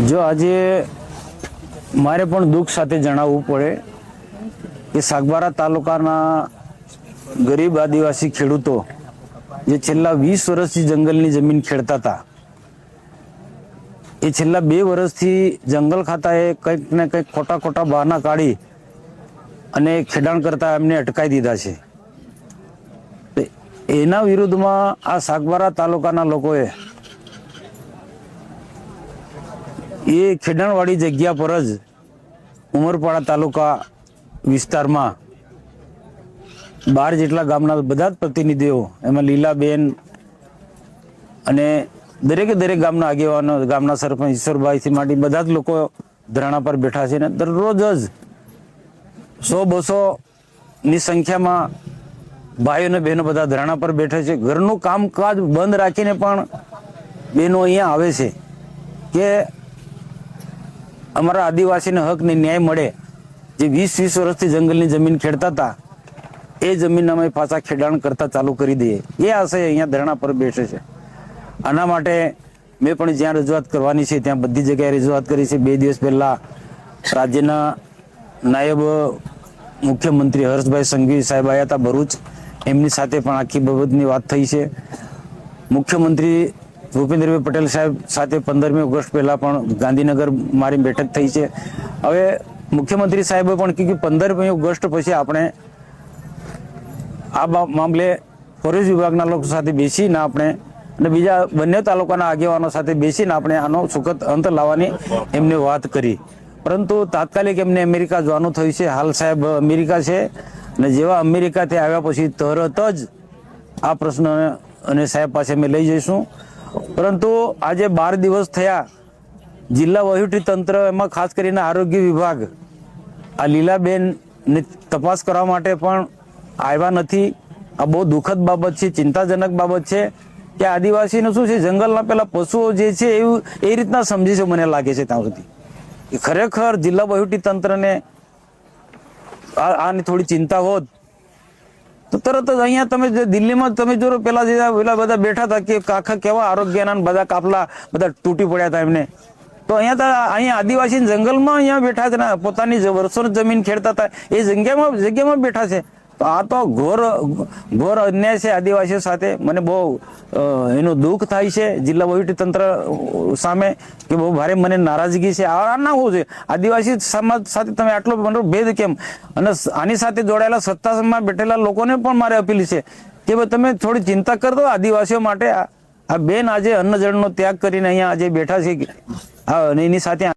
જો આજે મારે પણ દુઃખ સાથે જણાવવું પડે કે સાગબારા તાલુકાના ગરીબ આદિવાસી ખેડૂતો જે છેલ્લા 20 વર્ષથી જંગલની જમીન ખેડતા હતા, એ છેલ્લા 2 વર્ષથી જંગલ ખાતાએ કંઈક ને કંઈક ખોટા ખોટા બહાના કાઢી અને ખેડાણ કરતા એમને અટકાવી દીધા છે. એના વિરુદ્ધમાં આ સાગબારા તાલુકાના લોકોએ એ ખેડાણવાળી જગ્યા પર જ ઉમરપાડા તાલુકા વિસ્તારમાં 12 જેટલા ગામના બધા જ પ્રતિનિધિઓ, એમાં લીલાબેન અને દરેકે દરેક ગામના આગેવાનો, ગામના સરપંચ ઈશ્વરભાઈથી માંડી બધા જ લોકો ધરણા પર બેઠા છે. ને દરરોજ જ 100-200 ની સંખ્યામાં ભાઈઓ અને બહેનો બધા ધરણા પર બેઠે છે. ઘરનું કામકાજ બંધ રાખીને પણ બહેનો અહીંયા આવે છે કે અમારા આદિવાસીને હક ને ન્યાય મળે. જે 20 વર્ષથી જંગલની જમીન ખેડતા હતા એ જમીન અમે પાછા ખેડાણ કરતા ચાલુ કરી દઈએ, એ આશય અહીંયા ધરણા પર બેઠે છે. આના માટે મેં પણ જ્યાં રજૂઆત કરવાની છે ત્યાં બધી જગ્યાએ રજૂઆત કરી છે. 2 દિવસ પહેલા રાજ્યના નાયબ મુખ્યમંત્રી હર્ષભાઈ સંઘવી સાહેબ આવ્યા હતા ભરૂચ, એમની સાથે પણ આખી બાબતની વાત થઈ છે. મુખ્યમંત્રી ભૂપેન્દ્રભાઈ પટેલ સાહેબ સાથે 15મી ઓગસ્ટ પહેલા પણ ગાંધીનગર મારી બેઠક થઈ છે. હવે મુખ્યમંત્રી સાહેબે પણ કીધું 15મી ઓગસ્ટ પછી આપણે આ મામલે ફોરેસ્ટ વિભાગના લોકો સાથે બેસીને આપણે અને બીજા બંને તાલુકાના આગેવાનો સાથે બેસીને આપણે આનો સુખદ અંત લાવવાની એમને વાત કરી. પરંતુ તાત્કાલિક એમને અમેરિકા જવાનું થયું છે. હાલ સાહેબ અમેરિકા છે અને જેવા અમેરિકાથી આવ્યા પછી તરત જ આ પ્રશ્ન અને સાહેબ પાસે અમે લઈ જઈશું. પરંતુ આજે 12 દિવસ થયા, જિલ્લા વહીવટી તંત્ર, એમાં ખાસ કરીને આરોગ્ય વિભાગ આ લીલાબેનની તપાસ કરવા માટે પણ આવ્યા નથી. આ બહુ દુઃખદ બાબત છે, ચિંતાજનક બાબત છે કે આદિવાસીનું શું છે, જંગલના પેલા પશુઓ જે છે એવું એ રીતના સમજે છે. મને લાગે છે ત્યાં સુધી ખરેખર જિલ્લા વહીવટી તંત્રને આની થોડી ચિંતા હોત તો તરત જ અહીંયા તમે દિલ્હીમાં તમે જો પેલા બધા બેઠા હતા કે આખા કેવા આરોગ્યના બધા કાફલા બધા તૂટી પડ્યા હતા એમને, તો અહીંયા આદિવાસી જંગલમાં અહીંયા બેઠા છે ને, પોતાની વર્ષોની જમીન ખેડતા હતા એ જગ્યામાં બેઠા છે. તો આ તો ઘોર અન્યાય છે આદિવાસીઓ સાથે. મને બહુ એનું દુઃખ થાય છે જિલ્લા વહીવટી તંત્ર સામે કે બહુ ભારે મને નારાજગી છે. આ ના હોવું જોઈએ. આદિવાસી સમાજ સાથે તમે આટલો ભેદ કેમ? અને આની સાથે જોડાયેલા સત્તામાં બેઠેલા લોકોને પણ મારે અપીલ છે કે તમે થોડી ચિંતા કરતો આદિવાસીઓ માટે. આ બેન આજે અન્ન જળનો ત્યાગ કરીને અહીંયા આજે બેઠા છે, એની સાથે